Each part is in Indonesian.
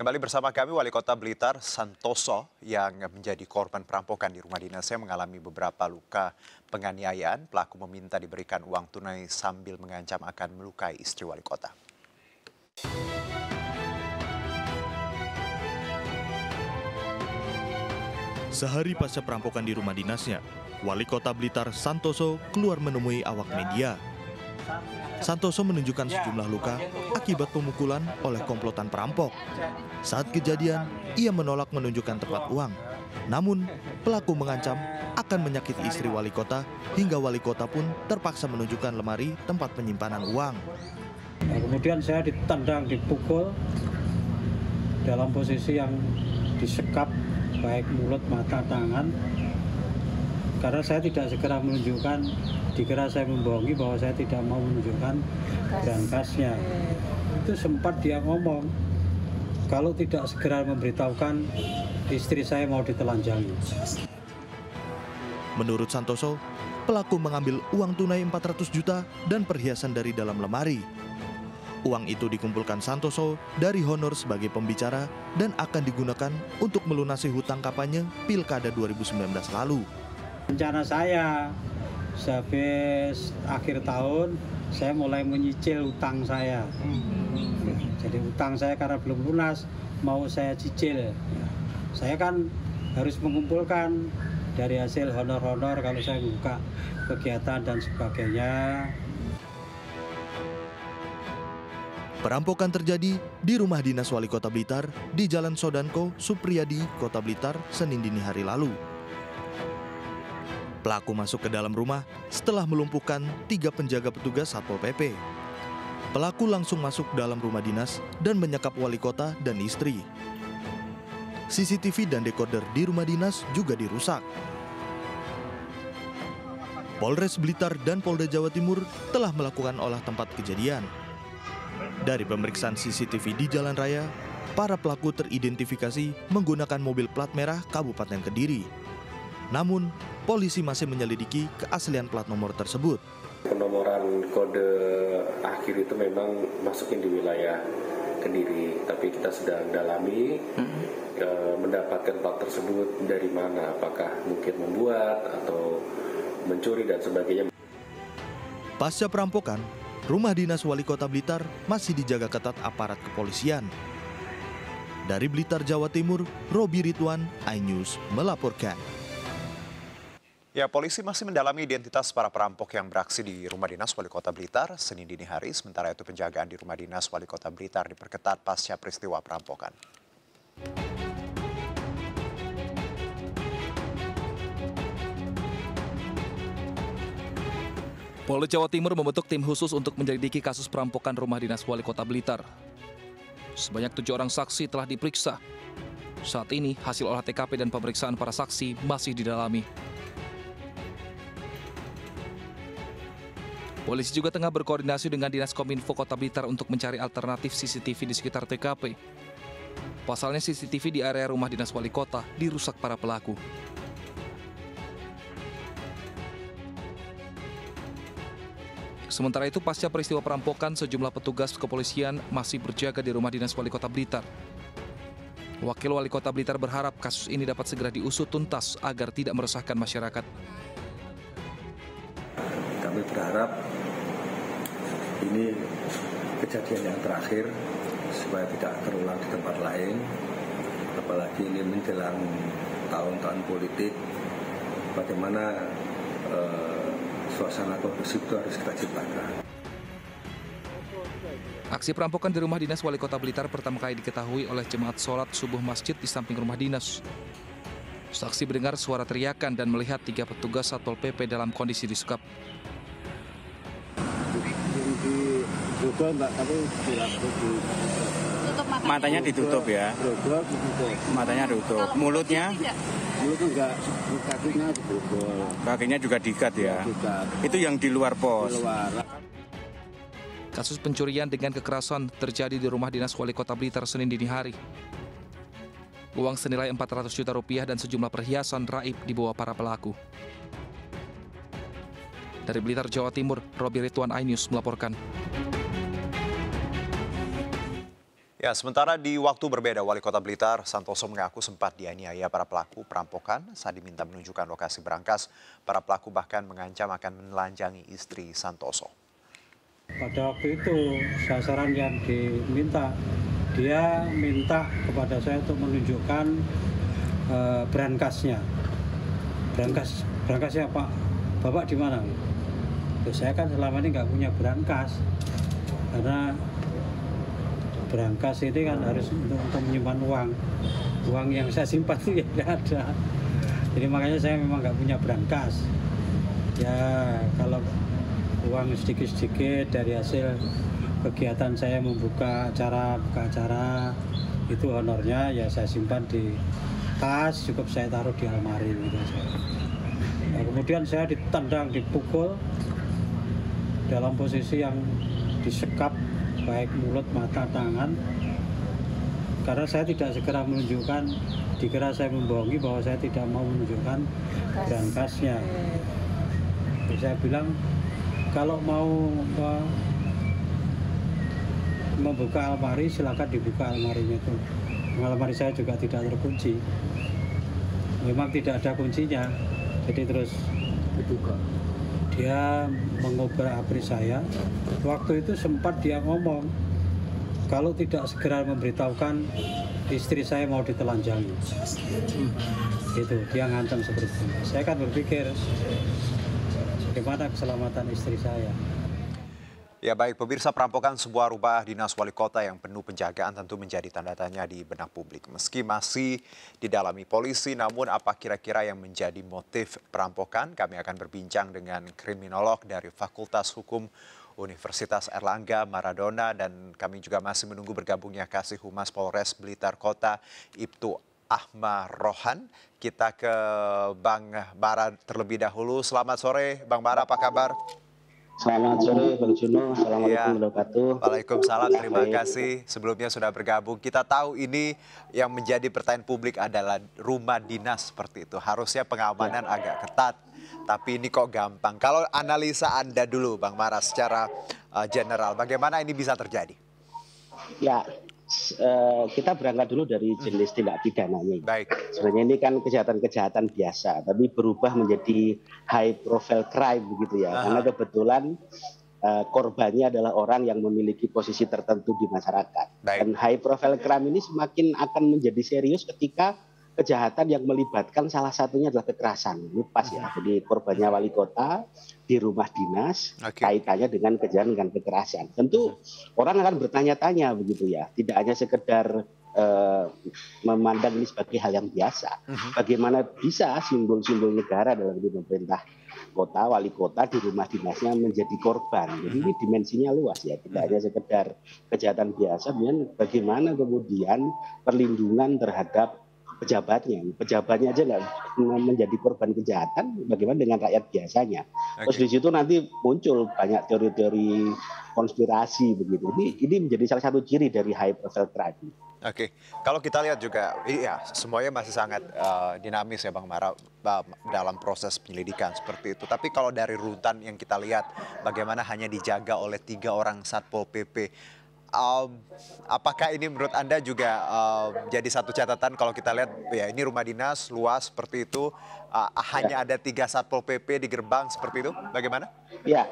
Kembali bersama kami Wali Kota Blitar Santoso yang menjadi korban perampokan di rumah dinasnya mengalami beberapa luka penganiayaan. Pelaku meminta diberikan uang tunai sambil mengancam akan melukai istri Wali Kota. Sehari pasca perampokan di rumah dinasnya, Wali Kota Blitar Santoso keluar menemui awak media. Santoso menunjukkan sejumlah luka akibat pemukulan oleh komplotan perampok. Saat kejadian, ia menolak menunjukkan tempat uang. Namun, pelaku mengancam akan menyakiti istri wali kota hingga wali kota pun terpaksa menunjukkan lemari tempat penyimpanan uang. Kemudian saya ditendang, dipukul dalam posisi yang disekap baik mulut, mata, tangan. Karena saya tidak segera menunjukkan, dikira saya membohongi bahwa saya tidak mau menunjukkan berangkasnya. Itu sempat dia ngomong, kalau tidak segera memberitahukan istri saya mau ditelanjangi. Menurut Santoso, pelaku mengambil uang tunai 400 juta dan perhiasan dari dalam lemari. Uang itu dikumpulkan Santoso dari honor sebagai pembicara dan akan digunakan untuk melunasi hutang kampanye Pilkada 2019 lalu. Rencana saya, habis akhir tahun, saya mulai menyicil utang saya. Jadi utang saya karena belum lunas, mau saya cicil. Saya kan harus mengumpulkan dari hasil honor-honor kalau saya buka kegiatan dan sebagainya. Perampokan terjadi di rumah dinas Wali Kota Blitar di Jalan Sodanko, Supriyadi, Kota Blitar, Senin dini hari lalu. Pelaku masuk ke dalam rumah setelah melumpuhkan 3 penjaga petugas Satpol PP. Pelaku langsung masuk dalam rumah dinas dan menyekap wali kota dan istri. CCTV dan dekoder di rumah dinas juga dirusak. Polres Blitar dan Polda Jawa Timur telah melakukan olah tempat kejadian. Dari pemeriksaan CCTV di jalan raya, para pelaku teridentifikasi menggunakan mobil plat merah Kabupaten Kediri. Namun, polisi masih menyelidiki keaslian plat nomor tersebut. Penomoran kode akhir itu memang masukin di wilayah Kediri, tapi kita sedang dalami mendapatkan plat tersebut dari mana, apakah mungkin membuat atau mencuri dan sebagainya. Pasca perampokan, rumah dinas Wali Kota Blitar masih dijaga ketat aparat kepolisian. Dari Blitar, Jawa Timur, Robi Ridwan, iNews melaporkan. Ya, polisi masih mendalami identitas para perampok yang beraksi di rumah dinas Wali Kota Blitar Senin dini hari. Sementara itu penjagaan di rumah dinas Wali Kota Blitar diperketat pasca peristiwa perampokan. Polda Jawa Timur membentuk tim khusus untuk menyelidiki kasus perampokan rumah dinas Wali Kota Blitar. Sebanyak 7 orang saksi telah diperiksa. Saat ini hasil olah TKP dan pemeriksaan para saksi masih didalami. Polisi juga tengah berkoordinasi dengan Dinas Kominfo Kota Blitar untuk mencari alternatif CCTV di sekitar TKP. Pasalnya CCTV di area rumah dinas wali kota dirusak para pelaku. Sementara itu, pasca peristiwa perampokan, sejumlah petugas kepolisian masih berjaga di rumah dinas wali kota Blitar. Wakil Wali Kota Blitar berharap kasus ini dapat segera diusut tuntas agar tidak meresahkan masyarakat. Kami berharap ini kejadian yang terakhir supaya tidak terulang di tempat lain, apalagi ini menjelang tahun-tahun politik. Bagaimana suasana kondusif itu harus kita ciptakan. Aksi perampokan di rumah dinas Wali Kota Blitar pertama kali diketahui oleh jemaat sholat subuh masjid di samping rumah dinas. Saksi mendengar suara teriakan dan melihat 3 petugas Satpol PP dalam kondisi disekap. Matanya ditutup ya. Matanya ditutup. Mulutnya? Mulutnya enggak, kakinya diborgol. Kakinya juga diikat ya. Itu yang di luar pos. Kasus pencurian dengan kekerasan terjadi di rumah dinas Wali Kota Blitar Senin dini hari. Uang senilai 400 juta rupiah dan sejumlah perhiasan raib dibawa para pelaku. Dari Blitar, Jawa Timur, Robi Ridwan, iNews melaporkan. Ya, sementara di waktu berbeda, Wali Kota Blitar, Santoso mengaku sempat dianiaya para pelaku perampokan saat diminta menunjukkan lokasi berangkas. Para pelaku bahkan mengancam akan menelanjangi istri Santoso. Pada waktu itu, sasaran yang diminta, dia minta kepada saya untuk menunjukkan berangkasnya. Berangkasnya Pak, Bapak di mana? Saya kan selama ini nggak punya berangkas, karena berangkas ini kan harus untuk menyimpan uang yang saya simpan itu ya tidak ada. Jadi makanya saya memang nggak punya berangkas. Ya kalau uang sedikit-sedikit dari hasil kegiatan saya buka acara itu honornya ya saya simpan di tas, cukup saya taruh di almari gitu saja. Nah, kemudian saya ditendang, dipukul dalam posisi yang disekap baik mulut, mata, tangan, karena saya tidak segera menunjukkan, dikira saya membohongi bahwa saya tidak mau menunjukkan berangkasnya. Jadi saya bilang kalau mau membuka almari silakan dibuka almarinya itu. Almari saya juga tidak terkunci, memang tidak ada kuncinya, jadi terus dibuka. Dia mengobrak-abrik saya. Waktu itu sempat dia ngomong kalau tidak segera memberitahukan istri saya mau ditelanjangi. Itu dia ngancam seperti itu. Saya kan berpikir bagaimana keselamatan istri saya. Ya baik, pemirsa, perampokan sebuah rumah dinas wali kota yang penuh penjagaan tentu menjadi tanda tanya di benak publik. Meski masih didalami polisi, namun apa kira-kira yang menjadi motif perampokan? Kami akan berbincang dengan kriminolog dari Fakultas Hukum Universitas Airlangga Maradona, dan kami juga masih menunggu bergabungnya Kasih Humas Polres Blitar Kota, Ibtu Ahmad Rohan. Kita ke Bang Bara terlebih dahulu. Selamat sore, Bang Bara, apa kabar? Selamat sore Bang Juno, Assalamualaikum warahmatullahi wabarakatuh. Waalaikumsalam, terima kasih sebelumnya sudah bergabung. Kita tahu ini yang menjadi pertanyaan publik adalah rumah dinas seperti itu. Harusnya pengamanan agak ketat, tapi ini kok gampang. Kalau analisa Anda dulu Bang Mara secara general, bagaimana ini bisa terjadi? Ya, kita berangkat dulu dari jenis tindak pidananya. Baik. Sebenarnya ini kan kejahatan-kejahatan biasa, tapi berubah menjadi high profile crime begitu ya. Karena kebetulan korbannya adalah orang yang memiliki posisi tertentu di masyarakat. Baik. Dan high profile crime ini semakin akan menjadi serius ketika kejahatan yang melibatkan salah satunya adalah kekerasan. Ini pas ya. Jadi korbannya wali kota di rumah dinas, kaitannya dengan kejahatan dengan kekerasan. Tentu orang akan bertanya-tanya begitu ya. Tidak hanya sekedar memandang ini sebagai hal yang biasa. Bagaimana bisa simbol-simbol negara dalam pemerintah kota, wali kota di rumah dinasnya menjadi korban. Jadi ini dimensinya luas ya. Tidak hanya sekedar kejahatan biasa, kemudian bagaimana kemudian perlindungan terhadap pejabatnya aja nggak menjadi korban kejahatan, bagaimana dengan rakyat biasanya? Terus di situ nanti muncul banyak teori-teori konspirasi begitu. Ini menjadi salah satu ciri dari high profile crime. Oke, kalau kita lihat juga, iya semuanya masih sangat dinamis ya Bang Mara dalam proses penyelidikan seperti itu. Tapi kalau dari rutan yang kita lihat, bagaimana hanya dijaga oleh 3 orang Satpol PP. Apakah ini menurut Anda juga jadi satu catatan kalau kita lihat ya ini rumah dinas luas seperti itu, hanya ada 3 Satpol PP di gerbang seperti itu, bagaimana? Ya,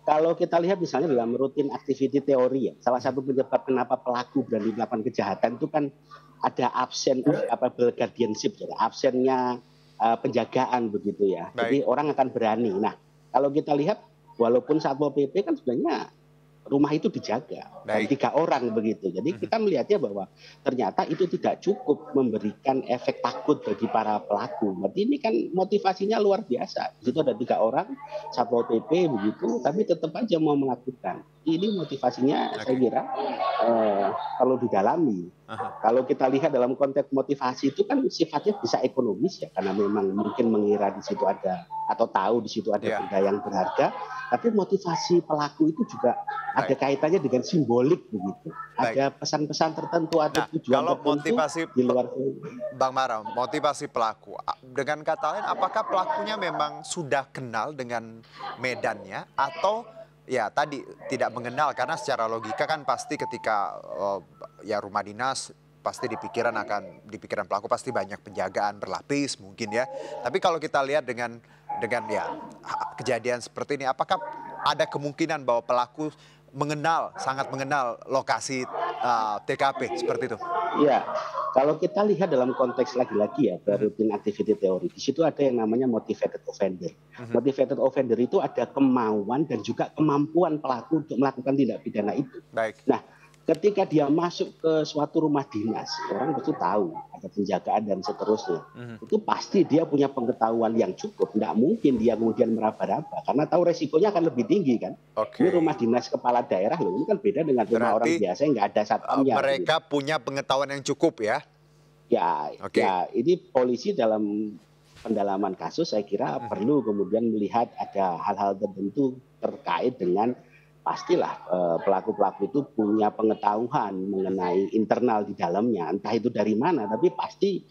kalau kita lihat misalnya dalam rutin activity teori ya, salah satu penyebab kenapa pelaku berani melakukan kejahatan itu kan ada absen capable guardianship, jadi absennya penjagaan begitu ya. Baik. Jadi orang akan berani. Nah, kalau kita lihat walaupun Satpol PP kan sebenarnya rumah itu dijaga dan 3 orang begitu. Jadi kita melihatnya bahwa ternyata itu tidak cukup memberikan efek takut bagi para pelaku. Berarti ini kan motivasinya luar biasa. Di situ ada 3 orang Satpol PP begitu, tapi tetap aja mau melakukan. Ini motivasinya saya kira kalau didalami. Kalau kita lihat dalam konteks motivasi itu kan sifatnya bisa ekonomis ya, karena memang mungkin mengira di situ ada atau tahu di situ ada benda yang berharga. Tapi motivasi pelaku itu juga ada kaitannya dengan simbolik begitu. Ada pesan-pesan tertentu, ada tujuan kalau tertentu motivasi di luar. Bang Mara, motivasi pelaku, dengan kata lain apakah pelakunya memang sudah kenal dengan medannya atau ya tadi tidak mengenal, karena secara logika kan pasti ketika ya rumah dinas pasti di pikiran pelaku pasti banyak penjagaan berlapis mungkin ya. Tapi kalau kita lihat dengan ya kejadian seperti ini, apakah ada kemungkinan bahwa pelaku sangat mengenal lokasi TKP seperti itu? Ya, kalau kita lihat dalam konteks lagi-lagi ya, routine activity teori, di situ ada yang namanya motivated offender. Motivated offender itu ada kemauan dan juga kemampuan pelaku untuk melakukan tindak pidana itu. Baik. Nah, ketika dia masuk ke suatu rumah dinas, orang pasti tahu ada penjagaan dan seterusnya. Itu pasti dia punya pengetahuan yang cukup. Tidak mungkin dia kemudian meraba-raba, karena tahu resikonya akan lebih tinggi kan. Oke. Ini rumah dinas kepala daerah loh, ini kan beda dengan rumah orang biasa yang nggak ada satpamnya. Mereka punya pengetahuan yang cukup ya? Ya, ya, ini polisi dalam pendalaman kasus saya kira perlu kemudian melihat ada hal-hal tertentu terkait dengan pastilah pelaku-pelaku itu punya pengetahuan mengenai internal di dalamnya, entah itu dari mana, tapi pasti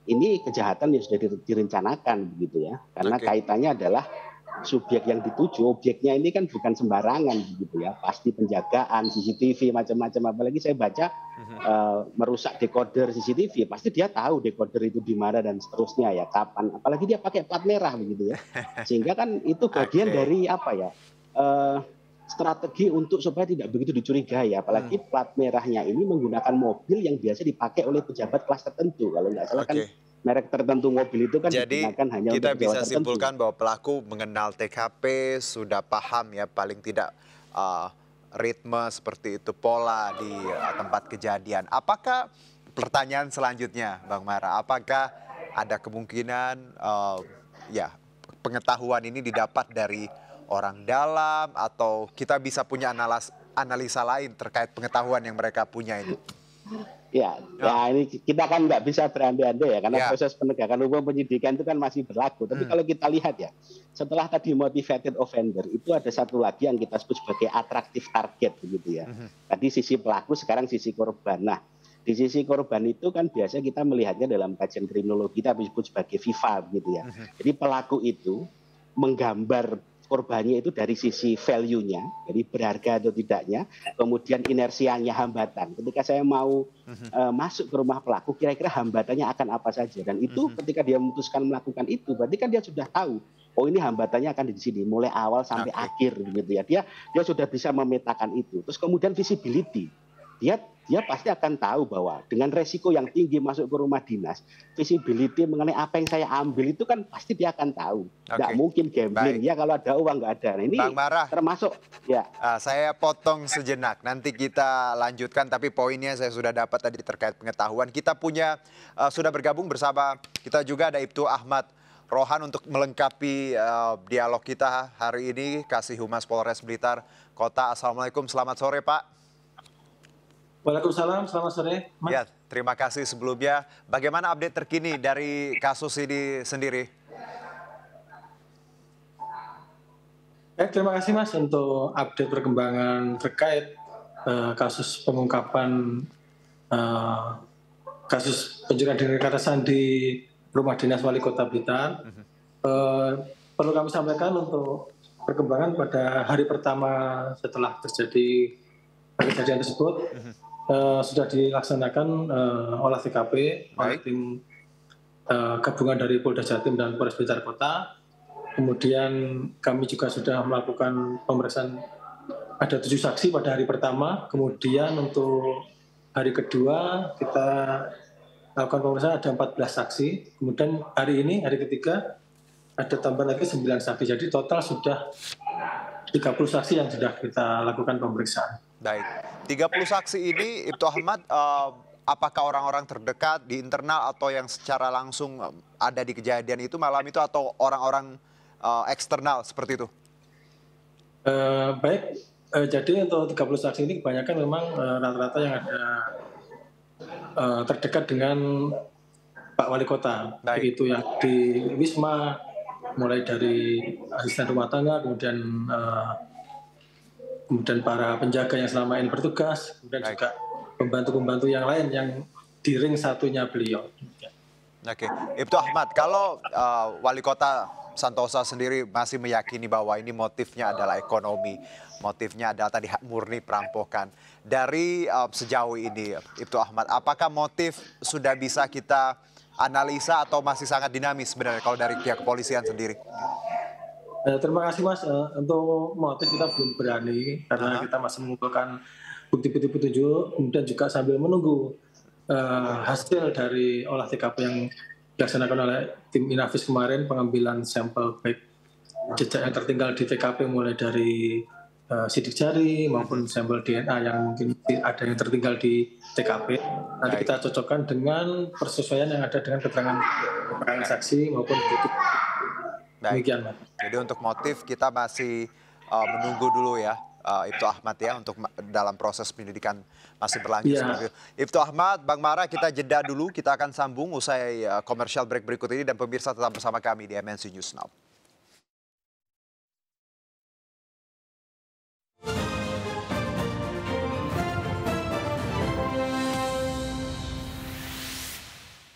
ini kejahatan yang sudah direncanakan begitu ya, karena kaitannya adalah subjek yang dituju, objeknya ini kan bukan sembarangan begitu ya, pasti penjagaan, CCTV macam-macam, apalagi saya baca merusak decoder CCTV, pasti dia tahu decoder itu di mana dan seterusnya ya, kapan, apalagi dia pakai plat merah begitu ya, sehingga kan itu bagian dari apa ya, strategi untuk supaya tidak begitu dicurigai, apalagi plat merahnya ini menggunakan mobil yang biasa dipakai oleh pejabat kelas tertentu, kalau nggak salah kan merek tertentu mobil itu kan digunakan hanya kita untuk bisa tertentu. simpulkan bahwa pelaku mengenal TKP, sudah paham ya paling tidak ritme seperti itu, pola di tempat kejadian. Apakah pertanyaan selanjutnya Bang Mara, apakah ada kemungkinan ya pengetahuan ini didapat dari orang dalam, atau kita bisa punya analisa lain terkait pengetahuan yang mereka punya ini? Ya, ini kita kan nggak bisa berandai-andai ya, karena proses penegakan hukum penyidikan itu kan masih berlaku. Tapi kalau kita lihat ya, setelah tadi motivated offender, itu ada satu lagi yang kita sebut sebagai attractive target begitu ya. Tadi sisi pelaku, sekarang sisi korban. Nah, di sisi korban itu kan biasa kita melihatnya dalam kajian kriminologi kita disebut sebagai FIFA begitu ya. Jadi pelaku itu menggambar korbannya itu dari sisi value-nya, jadi berharga atau tidaknya, kemudian inersianya, hambatan. Ketika saya mau masuk ke rumah pelaku, kira-kira hambatannya akan apa saja. Dan itu ketika dia memutuskan melakukan itu, berarti kan dia sudah tahu, oh ini hambatannya akan di sini, mulai awal sampai akhir, gitu ya. Dia sudah bisa memetakan itu. Terus kemudian visibility. Dia pasti akan tahu bahwa dengan resiko yang tinggi masuk ke rumah dinas, visibility mengenai apa yang saya ambil itu kan pasti dia akan tahu. Nggak mungkin gambling, ya kalau ada uang nggak ada. Nah, ini Bang Mara, termasuk, ya. Saya potong sejenak, nanti kita lanjutkan, tapi poinnya saya sudah dapat tadi terkait pengetahuan. Kita punya, sudah bergabung bersama kita juga ada Ibtu Ahmad Rohan untuk melengkapi dialog kita hari ini, Kasih Humas Polres Blitar Kota. Assalamualaikum, selamat sore Pak. Waalaikumsalam, selamat sore. Ya, terima kasih sebelumnya. Bagaimana update terkini dari kasus ini sendiri? Terima kasih Mas untuk update perkembangan terkait kasus pengungkapan kasus pencurian dengan kekerasan di rumah dinas Wali Kota Blitar. Perlu kami sampaikan untuk perkembangan pada hari pertama setelah terjadi kejadian tersebut. Sudah dilaksanakan olah TKP oleh tim gabungan dari Polda Jatim dan Polres Blitar Kota. Kemudian kami juga sudah melakukan pemeriksaan, ada 7 saksi pada hari pertama. Kemudian untuk hari kedua kita lakukan pemeriksaan ada 14 saksi. Kemudian hari ini, hari ketiga, ada tambah lagi 9 saksi. Jadi total sudah 30 saksi yang sudah kita lakukan pemeriksaan. Baik, 30 saksi ini Ibtu Ahmad, apakah orang-orang terdekat di internal atau yang secara langsung ada di kejadian itu malam itu, atau orang-orang eksternal seperti itu? Baik, jadi untuk 30 saksi ini kebanyakan memang rata-rata yang ada terdekat dengan Pak Wali Kota. Begitu ya, di Wisma, mulai dari asisten rumah tangga, kemudian para penjaga yang selama ini bertugas, kemudian juga pembantu-pembantu yang lain yang di ring satunya beliau. Oke, Ibtu Ahmad, kalau Wali Kota Santoso sendiri masih meyakini bahwa ini motifnya adalah ekonomi, motifnya adalah tadi murni perampokan. Dari sejauh ini, Ibtu Ahmad, apakah motif sudah bisa kita analisa atau masih sangat dinamis sebenarnya kalau dari pihak kepolisian sendiri? Terima kasih Mas. Untuk motif kita belum berani karena kita masih mengumpulkan bukti-bukti petunjuk, kemudian juga sambil menunggu hasil dari olah TKP yang dilaksanakan oleh tim Inavis kemarin, pengambilan sampel baik jejak yang tertinggal di TKP mulai dari sidik jari maupun sampel DNA yang mungkin ada yang tertinggal di TKP. Nanti kita cocokkan dengan persesuaian yang ada dengan keterangan saksi maupun bukti. Demikian, Mas. Jadi untuk motif kita masih menunggu dulu ya, Ibtu Ahmad ya, untuk dalam proses penyidikan masih berlanjut. Yeah. Ibtu Ahmad, Bang Mara, kita jeda dulu, kita akan sambung usai komersial break berikut ini dan pemirsa tetap bersama kami di MNC News Now.